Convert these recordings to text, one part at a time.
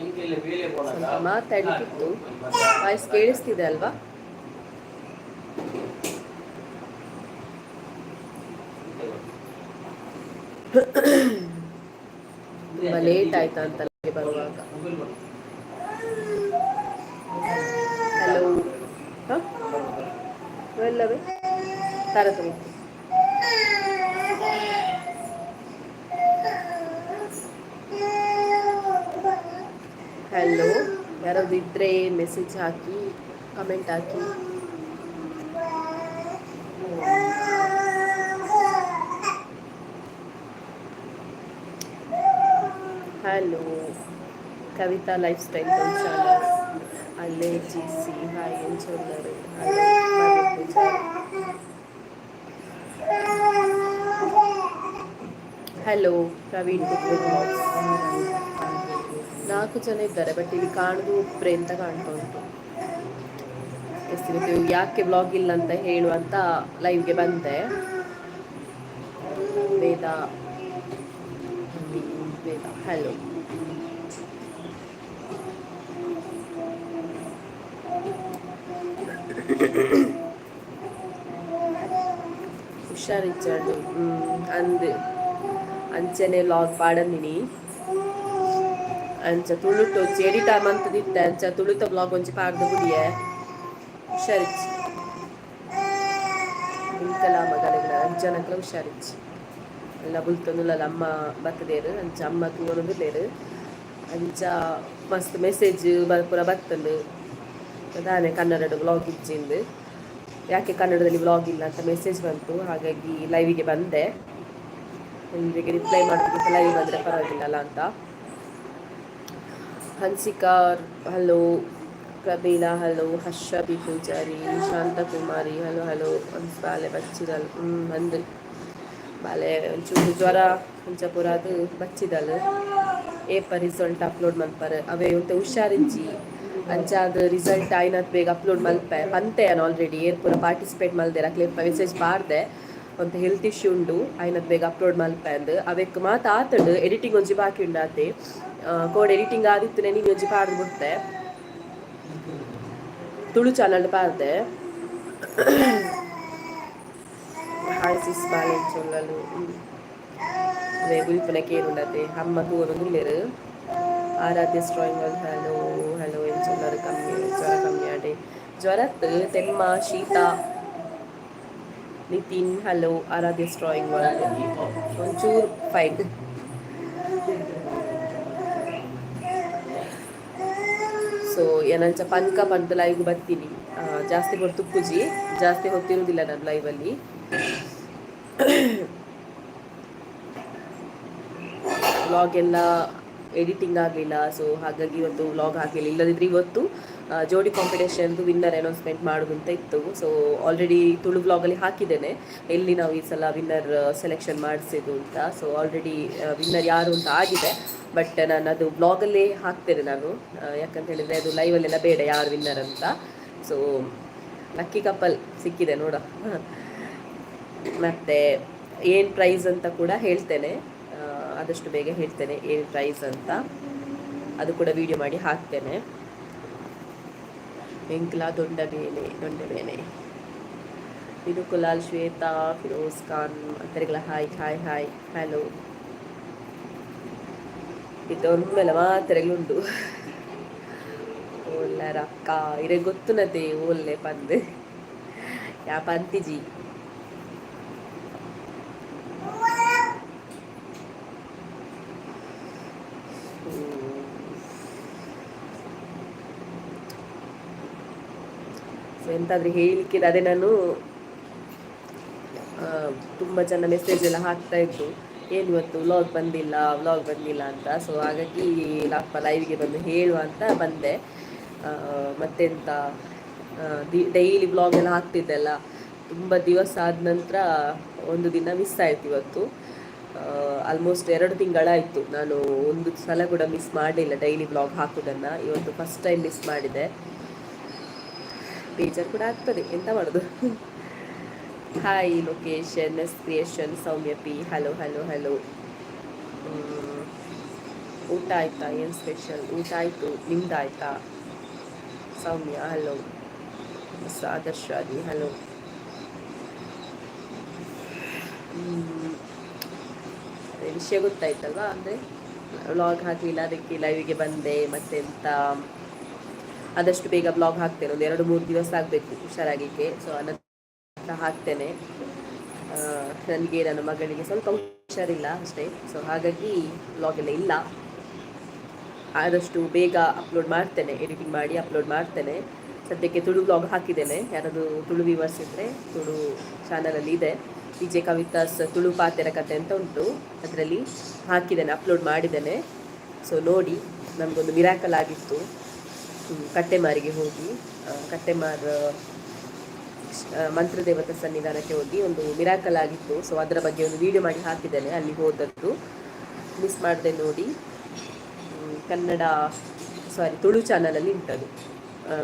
ಸ್ವಲ್ಪ ಮಾತಾಡ್ಲಿಕ್ಕಿತ್ತು. ವಾಯ್ಸ್ ಕೇಳಿಸ್ತಿದೆ ಅಲ್ವಾ? ತುಂಬ ಲೇಟ್ ಆಯ್ತಾ ಅಂತ ಬರುವಾಗ. ಹಲೋ, ಎಲ್ಲವೇ ತರತಮಿ. ಹಲೋ, ಯಾರಾದ್ರು ಇದ್ರೆ ಮೆಸೇಜ್ ಹಾಕಿ, ಕಮೆಂಟ್ ಹಾಕಿ. Hello, Kavitha lifestyle channel ಅಲ್ಲೇ ಜಿಸಿ ಹಾಯ್ ಎಂಚೊಲ್ಲರು. Hello Praveen good box. 4 ಜನ ಇದ್ದಾರೆ, ಬಟ್ ಇಲ್ಲಿ ಕಾಣುದು ಒಬ್ಬರೇ ಅಂತ ಕಾಣ್ತಾ ಉಂಟು. ಎಷ್ಟಿವತ್ತು ಯಾಕೆ ಬ್ಲಾಗ್ ಇಲ್ಲ ಅಂತ ಹೇಳುವಂತ ಲೈವ್ಗೆ ಬಂದೆ. ವೇದ ವೇದ ಹಲೋ. ಹುಷಾರಿಚ್ಚಾಡು ಅಂದ್ ಅಂಚನೆ ಲಾಗ್ ಪಾಡಂದಿನಿ. ಅಂಚ ತುಳುಟು వచ్చి ಎಡಿಟರ್ ಮಂತದಿತ್ತೆ ಅಂಚ ತುಳುತ ಬ್ಲಾಗ್ ಒಂಚಿ ಪಾಡ್ದು ಬಿಡಿಯೆ ಹುಷಾರಿಚ್ಚಿ ಇಂಕಲ ಮಗಲಿಗಳ ಅಂಚನಕ್ಲ ಹುಷಾರಿಚ್ಚಿ ಎಲ್ಲ ಬುಲ್ತೊಂದುಲ್ಲ ಅಮ್ಮ ಬತ್ತದೇರು ಅಂಚ ಅಮ್ಮ ತೂರೊಂದುಲ್ಲೇರು ಅಂಚ ಮಸ್ತ್ ಮೆಸೇಜ್ ಪೂರ ಬತ್ತಂದು ಅದಾನೆ ಕನ್ನಡದ ಬ್ಲಾಗ್ ಇಚ್ಚಿಂದು. ಯಾಕೆ ಕನ್ನಡದಲ್ಲಿ ಬ್ಲಾಗ್ ಇಲ್ಲ ಅಂತ ಮೆಸೇಜ್ ಬಂತು, ಹಾಗಾಗಿ ಲೈವಿಗೆ ಬಂದೆ. ನಿಮಗೆ ರಿಪ್ಲೈ ಮಾಡೋದಕ್ಕೆ ಲೈವ್ ಬಂದರೆ ಪರವಾಗಿಲ್ಲ ಅಂತ. ಹನ್ಸಿಕಾರ್ ಹಲೋ, ಪ್ರಬೀಲಾ ಹಲೋ, ಹರ್ಷಬಿ ಪೂಜಾರಿ, ಶಾಂತಕುಮಾರಿ ಹಲೋ ಹಲೋ. ಒಂದು ಬಾಲೆ ಬಚ್ಚಿದಲ್ ಒಂದು ಬಾಲೆ ಒಂಚೂರು ಜ್ವರ ಒಂಚ ಪೂರ ಅದು ಬಚ್ಚಿದಲ್ ಏಪ ರಿಸಲ್ಟ್ ಅಪ್ಲೋಡ್ ಮಲ್ಪರ್ ಅವೇ ಒಂದು ಹುಷಾರಿಜ್ಜಿ ಅಂಚ ಅದು ರಿಸಲ್ಟ್ ಆಯ್ನತ್ ಬೇಗ ಅಪ್ಲೋಡ್ ಮಲ್ಪೆ ಅಂತೆ ನಾನು ಆಲ್ರೆಡಿ ಏರ್ ಪೂರ ಪಾರ್ಟಿಸಿಪೇಟ್ ಮಲ್ದೆ ಕ್ಲಿಪ್ ಮೆಸೇಜ್ ಪಾಡ್ದೆ ಒಂದು ಹೆಲ್ತ್ ಇಶ್ಯೂ ಉಂಡು ಆಯ್ನತ್ ಬೇಗ ಅಪ್ಲೋಡ್ ಮಲ್ಪೆ ಅಂದು ಅವಕ್ಕೆ ಮಾತು ಆತಡು ಎಡಿಟಿಂಗ್ ಒಂಜಿ ಬಾಕಿ ಉಂಡಾತೆ ಕೋಡ್ ಎಡಿಟಿಂಗ್ ಆದಿತ್ತು ನೀನು ಒಂಜಿ ಪಾಡ್ದು ಬಿಡ್ತೆ ತುಳು ಚಾನಲ್ ಪಾಡ್ದೆ. ಹಾಯ್ ಸಿಸ್ ಬಾಲೆನ್ ಚೊಲ್ಲಲು ಗುಲ್ಪನಕ್ಕೆ ಏನುಂಡತೆ ಅಮ್ಮ ತೂರೊಂದುಲ್ಲೇರು. ಆರಾಧ್ಯ ಸ್ಟ್ರಾಯಿಂಗ್ ಹಲೋ ಹಲೋ ಏನು ಚೊಲ್ಲರು ಕಮ್ಮಿ ಜ್ವರ ಕಮ್ಮಿ ಆಡೆ ಜ್ವರತ್ತು ತೆಮ್ಮ ಶೀತ. ನಿತಿನ್ ಹಲೋ, ಆರಾಧ್ಯ ಸ್ಟ್ರಾಯಿಂಗ್ ಒಂಚೂರು ಫೈನ್. ಸೊ ಏನಂಚ ಪನ್ಕ ಪಂತು ಲೈವ್ಗೆ ಬರ್ತೀನಿ. ಜಾಸ್ತಿ ಹೊತ್ತು ಪೂಜಿ ಜಾಸ್ತಿ ಹೊತ್ತಿರುವುದಿಲ್ಲ ನಾನು ಲೈವಲ್ಲಿ. ವ್ಲಾಗ್ ಎಲ್ಲ ಎಡಿಟಿಂಗ್ ಆಗಲಿಲ್ಲ, ಸೊ ಹಾಗಾಗಿ ಇವತ್ತು ವ್ಲಾಗ್ ಹಾಕಲಿಲ್ಲ. ಇಲ್ಲದಿದ್ದರೆ ಇವತ್ತು ಜೋಡಿ ಕಾಂಪಿಟೇಷನ್ದು ವಿನ್ನರ್ ಅನೌನ್ಸ್ಮೆಂಟ್ ಮಾಡೋದು ಅಂತ ಇತ್ತು. ಸೊ ಆಲ್ರೆಡಿ ತುಳು ವ್ಲಾಗಲ್ಲಿ ಹಾಕಿದ್ದೇನೆ ಎಲ್ಲಿ ನಾವು ಈ ಸಲ ವಿನ್ನರ್ ಸೆಲೆಕ್ಷನ್ ಮಾಡಿಸಿದ್ದು ಅಂತ. ಸೊ ಆಲ್ರೆಡಿ ವಿನ್ನರ್ ಯಾರು ಅಂತ ಆಗಿದೆ, ಬಟ್ ನಾನು ಅದು ಬ್ಲಾಗಲ್ಲೇ ಹಾಕ್ತೇನೆ ನಾನು, ಯಾಕಂತ ಹೇಳಿದರೆ ಅದು ಲೈವಲ್ಲೆಲ್ಲ ಬೇಡ ಯಾರು ವಿನ್ನರ್ ಅಂತ. ಸೊ ಲಕ್ಕಿ ಕಪಲ್ ಸಿಕ್ಕಿದೆ ನೋಡ. ಮತ್ತು ಏನು ಪ್ರೈಸ್ ಅಂತ ಕೂಡ ಹೇಳ್ತೇನೆ, ಆದಷ್ಟು ಬೇಗ ಹೇಳ್ತೇನೆ ಏನು ಪ್ರೈಸ್ ಅಂತ, ಅದು ಕೂಡ ವಿಡಿಯೋ ಮಾಡಿ ಹಾಕ್ತೇನೆ. ಎಂಕ್ಲಾ ದೊಡ್ಡಬೇನೆ ಇದು ಕುಲಾಲ್, ಶ್ವೇತಾ, ಫಿರೋಜ್ ಖಾನ್ ಅಂತರಿಗಳ ಹಾಯ್ ಹಾಯ್ ಹಾಯ್ ಹಲೋ. ಇದು ಒಮ್ಮೆಲ್ಲ ಮಾತ್ರೆಗಳುಂಟು ಒಳ್ಳೆ ಅಕ್ಕ ಇರೇ ಗೊತ್ತುನದೆ ಒಳ್ಳೆ ಪಂದು ಯಾ ಪಂತಿಜಿ. ಸೊ ಎಂತಾದರೂ ಹೇಳಲಿಕ್ಕೆ ಅದೇ ನಾನು ತುಂಬ ಜನ ಮೆಸೇಜ್ ಎಲ್ಲ ಹಾಕ್ತಾಯಿದ್ರು ಏನು ಇವತ್ತು ವ್ಲಾಗ್ ಬಂದಿಲ್ಲ ಅಂತ. ಸೊ ಹಾಗಾಗಿ ಲೈವ್ಗೆ ಬಂದು ಹೇಳುವ ಅಂತ ಬಂದೆ. ಮತ್ತೆಂತ ಡೈಲಿ ವ್ಲಾಗ್ ಎಲ್ಲ ಹಾಕ್ತಿದ್ದೆಲ್ಲ ತುಂಬ ದಿವಸ ಆದ ನಂತರ ಒಂದು ದಿನ ಮಿಸ್ ಆಯಿತು ಇವತ್ತು. ಆಲ್ಮೋಸ್ಟ್ 2 ತಿಂಗಳಾಯಿತು ನಾನು ಒಂದು ಸಲ ಕೂಡ ಮಿಸ್ ಮಾಡಲಿಲ್ಲ ಡೈಲಿ ವ್ಲಾಗ್ ಹಾಕೋದನ್ನು. ಇವತ್ತು ಫಸ್ಟ್ ಟೈಮ್ ಮಿಸ್ ಮಾಡಿದೆ, ಬೇಜಾರು ಕೂಡ ಆಗ್ತದೆ, ಎಂತ ಮಾಡೋದು. ಹಾಯ್ ಲೊಕೇಶನ್ ಎಸ್ ಕ್ರಿಯೇಷನ್ ಸೌಮ್ಯ ಪಿ ಹಲೋ ಹಲೋ ಹಲೋ. ಊಟ ಆಯ್ತಾ? ಏನು ಸ್ಪೆಷಲ್? ಊಟ ಆಯಿತು, ನಿಮ್ದಾಯ್ತಾ? ಸೌಮ್ಯ ಹಲೋ, ಆದರ್ಶಾದಿ ಹಲೋ. ವಿಷಯ ಗೊತ್ತಾಯ್ತಲ್ವಾ? ಅಂದರೆ ವ್ಲಾಗ್ ಹಾಕಲಿಲ್ಲ, ಅದಕ್ಕೆ ಲೈವಿಗೆ ಬಂದೆ. ಮತ್ತೆ ಎಂತ ಆದಷ್ಟು ಬೇಗ ಬ್ಲಾಗ್ ಹಾಕ್ತೇನೆ, ಒಂದು 2-3 ದಿವಸ ಆಗಬೇಕು ಹುಷಾರಾಗಿಕ್ಕೆ. ಸೊ ಅನಂತರ ಹಾಕ್ತೇನೆ. ನನಗೆ ನನ್ನ ಮಗಳಿಗೆ ಸ್ವಲ್ಪ ಹುಷಾರಿಲ್ಲ ಅಷ್ಟೇ, ಸೊ ಹಾಗಾಗಿ ಬ್ಲಾಗ್ ಎಲ್ಲ ಇಲ್ಲ. ಆದಷ್ಟು ಬೇಗ ಅಪ್ಲೋಡ್ ಮಾಡ್ತೇನೆ, ಎಡಿಟಿಂಗ್ ಮಾಡಿ ಅಪ್ಲೋಡ್ ಮಾಡ್ತೇನೆ. ಸದ್ಯಕ್ಕೆ ತುಳು ಬ್ಲಾಗ್ ಹಾಕಿದ್ದೇನೆ, ಯಾರಾದರೂ ತುಳು ವ್ಯೂವರ್ಸ್ ಇದ್ದರೆ ತುಳು ಚಾನಲಲ್ಲಿ ಇದೆ, DJ ಕವಿತಾಸ್ ತುಳು ಪಾತೆರ ಕತೆ ಅಂತ ಉಂಟು, ಅದರಲ್ಲಿ ಹಾಕಿದ್ದೇನೆ, ಅಪ್ಲೋಡ್ ಮಾಡಿದ್ದೇನೆ. ಸೊ ನೋಡಿ, ನಮಗೊಂದು ಮಿರಾಕಲ್ ಆಗಿತ್ತು. ಕಟ್ಟೆಮಾರಿಗೆ ಹೋಗಿ, ಕಟ್ಟೆಮಾರ್ ಮಂತ್ರದೇವತಾ ಸನ್ನಿಧಾನಕ್ಕೆ ಹೋಗಿ ಒಂದು ಮಿರಾಕಲ್ ಆಗಿತ್ತು. ಸೊ ಅದರ ಬಗ್ಗೆ ಒಂದು ವಿಡಿಯೋ ಮಾಡಿ ಹಾಕಿದ್ದೇನೆ, ಅಲ್ಲಿ ಹೋದದ್ದು ಮಿಸ್ ಮಾಡಿದೆ ನೋಡಿ. ಕನ್ನಡ ತುಳು ಚಾನಲಲ್ಲಿ ಉಂಟದು,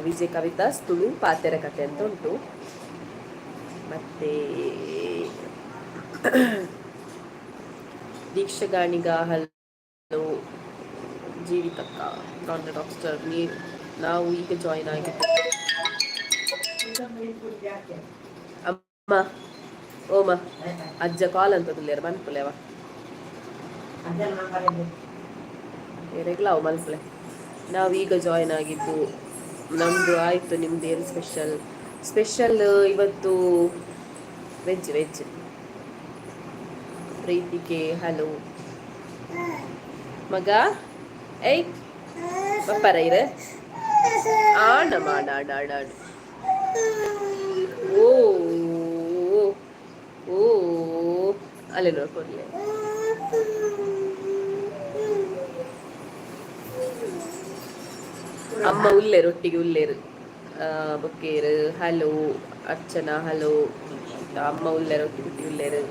DJ ಕವಿತಾಸ್ ತುಳು ಪಾತೆರ ಕತೆ ಅಂತ ಉಂಟು. ಮತ್ತು ದೀಕ್ಷಗಾಣಿಗ ಹಲೋ, ಜೀವಿತಕ್ಕ ನಾನ್ ಡಾಕ್ಟರ್, ನಾವು ಈಗ ಜಾಯಿನ್ ಆಗಿದ್ದೇವೆ. ಅಮ್ಮ ಓಮ ಅಜ್ಜ ಕಾಲ್ ಅಂತದಿಲ್ಲ ಮನ್ಪುಲೆವ ರೆಗ್ಲಾವ್ ಮನ್ಪುಲೆ. ನಾವು ಈಗ ಜಾಯಿನ್ ಆಗಿದ್ದು, ನಮ್ಮದು ಆಯಿತು. ನಿಮ್ದು ಏನು ಸ್ಪೆಷಲ್? ಇವತ್ತು ವೆಜ್. ಪ್ರೀತಿಗೆ ಹಲೋ ಮಗ, ಏಯ್ ಪಪ್ಪರ ಇರೆ ಆಡ ಮಾಡಾಡಾಡಾಡು. ಓ ಓ ಅಲ್ಲೇ ನೋಡ್ಕೊಡ್ಲಿ. ಅಮ್ಮ ಉಲ್ಲೇರು, ಒಟ್ಟಿಗೆ ಉಲ್ಲೇರು. ಬೊಕ್ಕೇರು ಹಲೋ, ಅರ್ಚನಾ ಹಲೋ, ಅಮ್ಮ ಉಲ್ಲೇರು, ಒಟ್ಟಿಗೆ ಉಲ್ಲೇರು.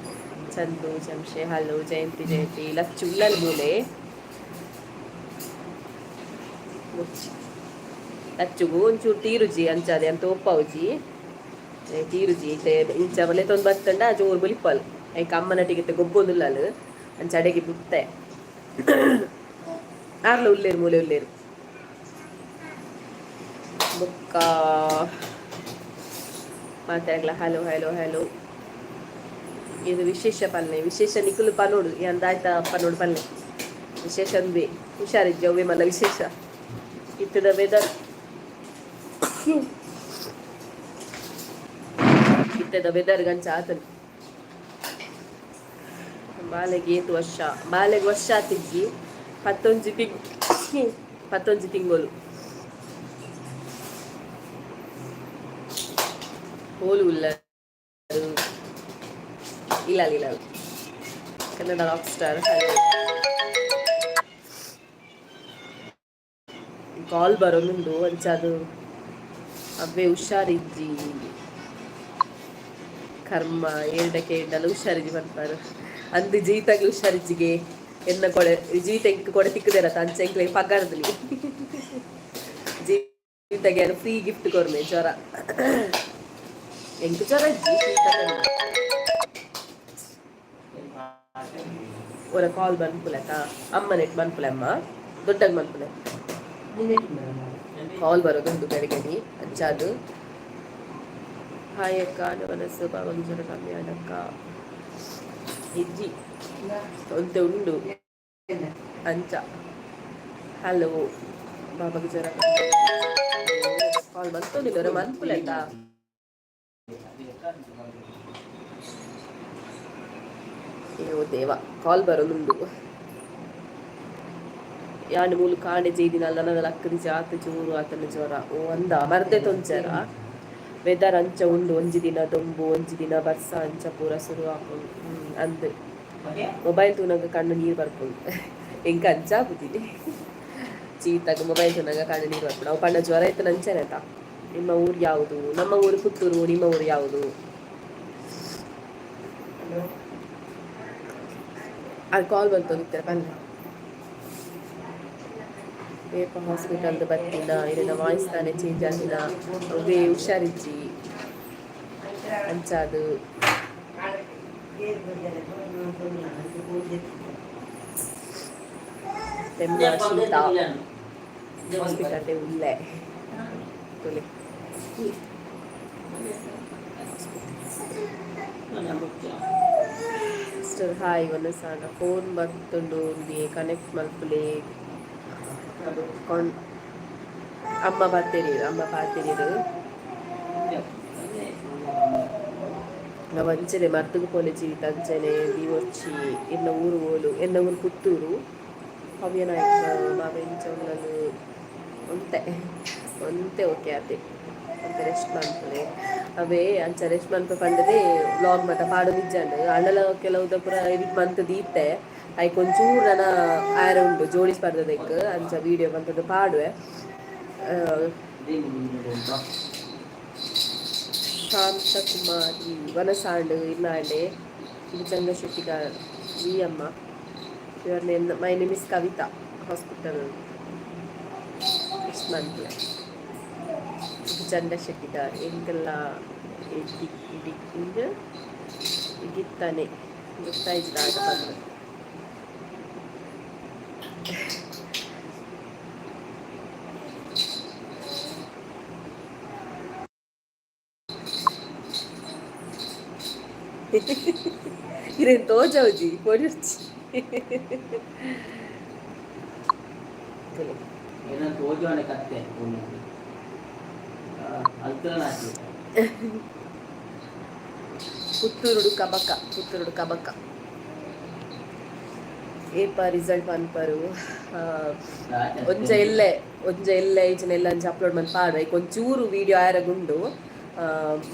ಚಂದು ಶಂಶೆ ಹಲೋ, ಜಯಂತಿ ಲಚ್ಚು ಉಲ್ಲಲ್ ಮೂಲೆ ಲಚ್ಚುಗು ಒಂಚೂರು ತೀರುಜಿ ಅಂಚಾದೆ ಅಂತ ಒಪ್ಪವುಜಿ ತೀರುಜಿ ಇಂಚ ಮಲೆ ತೊಂದು ಬತ್ತಂಡ ಜೋರು ಬಲಿಪ್ಪಲ್ ಐಕ ಅಮ್ಮನಟಿಗೆ ಗೊಬ್ಬೊಂದುಲ್ಲಲು ಅಂಚ ಅಡೆಗೆ ಬಿತ್ತೆ ಆರ್ಲ ಉಲ್ಲೇರು ಮೂಲೆ ಉಲ್ಲೇರು ಬೊಕ್ಕ ಮಾತಾಡ್ಲ ಹಲೋ ಹಲೋ ಹಲೋ. ಇದು ವಿಶೇಷ ಪಲ್ಲೆ, ವಿಶೇಷ ನಿಕುಲು ಪನೋಡು ಎಂದಾಯ್ತಾ ಪನೋಡು ಪಲ್ಲೆ ವಿಶೇಷ ಅಂದ್ವಿ. ಹುಷಾರಿದ್ದೆ ಅವೇ ಮಲ್ಲ ವಿಶೇಷ ಇತ್ತದ ವೆದರ್ ಇತ್ತದ ವೆದರ್ ಗಂಚ ಆತನು. ಬಾಲೆಗೆ 7 ವರ್ಷ, ಬಾಲೆಗೆ ವರ್ಷ ಆತಿದ್ಗಿ 11 ತಿಂಗಳು ಹೋಲು ಇಲ್ಲ ಇಲ್ಲ ಕನ್ನಡ ರಾಕ್ ಸ್ಟಾರ್ ಕಾಲ್ ಬರೋನುಂಡು ಅಂಚದು ಅವೇ ಹುಷಾರಿಜ್ಜಿ ಕರ್ಮ ಏಳಕ್ಕೆ ಏಳಲ್ಲ ಹುಷಾರಿಜ್ಜಿ ಬರ್ತಾರೆ ಅಂದು ಜೀತಾಗ್ಲಿ ಹುಷಾರಿಜ್ಜಿಗೆ ಎನ್ನ ಕೊಡೆ ಜೀತ ಎಂಕ್ ಕೊಡೆ ತಿಕ್ಕದೇರತ್ತ ಅಂಚೆ ಎಂಕ್ಲೆ ಪಗಾರದಲ್ಲಿ ಜೀತಾಗೆ ಫ್ರೀ ಗಿಫ್ಟ್ ಕೊರ್ಮೆ ಜ್ವರ ಎಂಕ್ ಜ್ವರ ಇಜ್ಜಿ ಒರ ಕಾಲ್ ಬಂದ್ಪುಲಕ ಅಮ್ಮ ನೆಟ್ ಬಂದ್ಪುಲೆ, ಅಮ್ಮ ದೊಡ್ಡಗೆ ಬಂದ್ಪುಲೆ ಕಾಲ್ ಬರೋದೊಂದು ಗಡಿಗಡಿ ಅಂಚಾದು. ಹಾಯ್ ಅಕ್ಕ, ಮನಸ್ಸು ಬಾವಾಗಿ ಜ್ವರ ಕಮ್ಮಿ ಆಡಕ್ಕ ಇಜ್ಜಿ ಒಂತೆ ಉಂಡು ಅಂಚ. ಹಲೋ ಬಾಬಾಗೆ ಜ್ವರ ಕಾಲ್ ಬಂತೊಂದಿಲ್ಲ ಮನ್ಪುಲೆ ಅಂತ ಅಯ್ಯೋ ದೇವ ಕಾಲ್ ಬರೋನುಂಡು. ಯಾನು ಮೂಲು ಕಾಣೆ ಜೈದಿನಲ್ಲ ನನ್ನ ಅಕ್ಕದಿ ಜಾತ ಜೋರು ಆತನ ಜ್ವರ ಓ ಅಂದ ಮರ್ದೆ ತೊಂಚರ ವೆದರ್ ಅಂಚ ಉಂಡು. ಒಂಜಿ ದಿನ ದೊಂಬು ಒಂಜಿ ದಿನ ಬರ್ಸ ಅಂಚ ಪೂರ ಶುರು ಹಾಕೊಂಡು ಅಂದ್ ಮೊಬೈಲ್ ತೂನಾಗ ಕಣ್ಣು ನೀರು ಬರ್ಕೊಂಡು ಎಂಕ ಅಂಚ ಆಗುದಿದೆ ಚೀತಾಗ ಮೊಬೈಲ್ ತೂನಾಗ ಕಣ್ಣು ನೀರು ಬರ್ಕೊಂಡು ಅವು ಪಣ್ಣ ಜ್ವರ ಇತ್ತು ನಂಚೆನಟ. ನಿಮ್ಮ ಊರು ಯಾವುದು? ನಮ್ಮ ಊರು ಪುತ್ತೂರು. ನಿಮ್ಮ ಊರು ಯಾವುದು? ಅದು ಕಾಲ್ ಬಂತು ನಿತ್ತರ ಬನ್ನಿ ಬೇಪ ಹಾಸ್ಪಿಟಲ್ದು ಬರ್ತಿನ ಇಲ್ಲಿನ ವಾಯ್ಸ್ ತಾನೇ ಚೇಂಜ್ ಆಗಿನ ಅವೇ ಹುಷಾರಿಜ್ಜಿ ಅಂಚಾದು. Temma Shita Hospital ulle tole Sister hi Vanasana phone battundu undiye connect malpule kon amma paatiriru నా మంచిదే మర్తుకు పోలే జీవితంచనే దీవొచ్చి ఎన్న ఊరు ఓలు ఎన్న ఊరు పుత్తూరు ಹವ್ಯನಾಯಕ ಮಾವೆಂಚೊಲ್ಲಲು ಒಂತೆ ಒಂತೆ ಓಕೆ ಆತೆ ಒಂತೆ ರೆಸ್ಟ್ ಮಾಡ್ತದೆ ಅವೇ ಅಂಚ ರೆಸ್ಟ್ ಮಾಡ್ಪ ಪಂಡದೆ ವ್ಲಾಗ್ ಮತ್ತ ಪಾಡು ನಿಜ್ಜಂಡು ಅಣ್ಣಲ ಕೆಲವುದ ಪುರ ಎಡಿಟ್ ಮಂತ್ ದೀತೆ ಐ ಕೊಂಚೂರು ನನ್ನ ಆರ ಉಂಟು ಜೋಡಿಸ್ಬಾರ್ದದಕ್ಕೆ ಅಂಚ ವೀಡಿಯೋ ಬಂತದ್ದು ಪಾಡುವೆ ಶಾಂತಕುಮಾರಿ ವನಸಾಂಡು ಇನ್ನಾಂಡೆ ಇದು ಚಂದ್ರಶೆಟ್ಟಿಗಾರ್ ವಿ ಅಮ್ಮ Your name, my name is Kavita, hospital. Next month. Chanda Shettikar, Enkala Igittane. Gupta is that one. You're in Tojoji, what is ಏನೋ ತೋಜೋನೆ ಕತ್ತೆ ಅಲ್ತನಾಚಿ ಪುತ್ತೂರುಡು ಕಬಕ ಏಪ ರಿಸಲ್ಟ್ ಪನ್ಪರು ಒಂಜ ಎಲ್ಲೆ ಈಚನೆಲ್ಲ ಅಂಚ ಅಪ್ಲೋಡ್ ಮಾಡಿ ಪಾಡು ಐಕ್ ಒಂಚೂರು ವೀಡಿಯೋ ಆಯರಗುಂಡು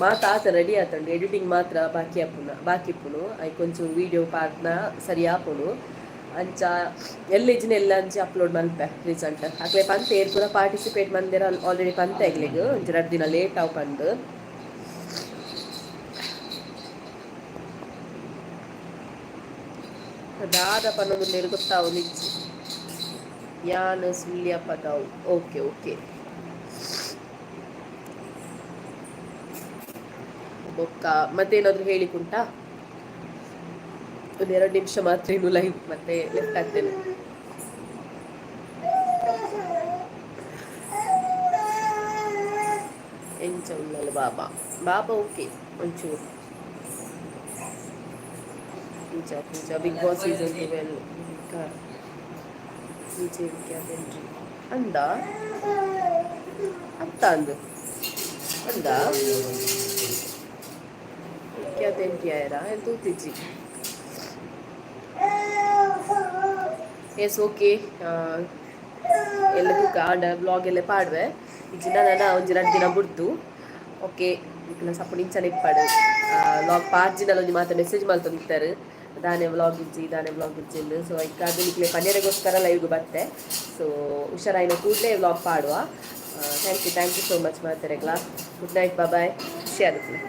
ಮಾತಾತ ರೆಡಿ ಆತಂಡು ಎಡಿಟಿಂಗ್ ಮಾತ್ರ ಬಾಕಿ ಇಪ್ಪುನು ಐಕ್ ಒಂಚೂರು ವೀಡಿಯೋ ಪಾಡ್ನ ಸರಿ ಆಪುನು ಅಂಚ ಎಲ್ಲೆಜ್ಜಿನ ಎಲ್ಲ ಅಂಚಿ ಅಪ್ಲೋಡ್ ಮಲ್ಪೆ ರಿಸಲ್ಟ್ ಅಕ್ಲೆ ಪಂತೆ ಏರ್ ಪೂರ ಪಾರ್ಟಿಸಿಪೇಟ್ ಮಂದಿರ ಆಲ್ರೆಡಿ ಪಂತೆ ಆಗ್ಲಿಗೆ ಒಂಚ 2 ದಿನ ಲೇಟ್ ಆವು ಪಂದು ದಾದ ಪನ್ನೊಂದು ನೀರು ಗೊತ್ತಾವು ನಿಜ್ಜಿ ಯಾನ್ ಸುಳ್ಯ ಪದಾವು ಓಕೆ ಬೊಕ್ಕ ಮತ್ತೇನಾದ್ರು ಹೇಳಿಕುಂಟಾ ಒಂದು 2 ನಿಮಿಷ ಮಾತ್ರ ಇನ್ನು ಲೈವ್ ಮತ್ತೆ ಲೆಫ್ಟ್ ಆಗ್ತೇನೆ ಎಂಚ ಉಳ್ಳಲ್ಲ ಬಾಬಾ ಓಕೆ ಒಂಚೂರು पूजा बिग बॉस सीजन 12 नीचे क्या एंट्री अंदा अंदा क्या एंट्री आया है तो तीजी ಎಸ್ ಓಕೆ ಎಲ್ಲದೂ ಆಡ ಬ್ಲಾಗ್ ಎಲ್ಲ ಪಾಡುವೆ ಇಜ್ಜಿನ ನಾನು ಒಂಜಿ 2 ದಿನ ಬಿಡ್ತು ಓಕೆ ಈಗ ಸಪೋರ್ಟ್ ಇಂಚನೆ ಇಪ್ಪಾಡು ಬ್ಲಾಗ್ ಪಾರ್ಜಿನಲ್ಲಿ ಒಂದು ಮಾತ್ರ ಮೆಸೇಜ್ ಮಾಡ್ತಿರ್ತಾರೆ ದಾನೆ ವ್ಲಾಗ್ ಇಜ್ಜಿಂದು ಸೊ ಐಕಾದು ನಿಕ್ಲೆ ಪನ್ನೆರಗೋಸ್ಕರ ಲೈವ್ಗೆ ಬತ್ತೆ ಸೊ ಹುಷಾರಾಯಿನ ಕೂಡಲೇ ವ್ಲಾಗ್ ಪಾಡುವ ಥ್ಯಾಂಕ್ ಯು ಸೋ ಮಚ್ ಮಾತಾರೆಗ್ಲಾ ಗುಡ್ ನೈಟ್ ಬಾಯ್ ಖುಷಿ ಆಗುತ್ತೆ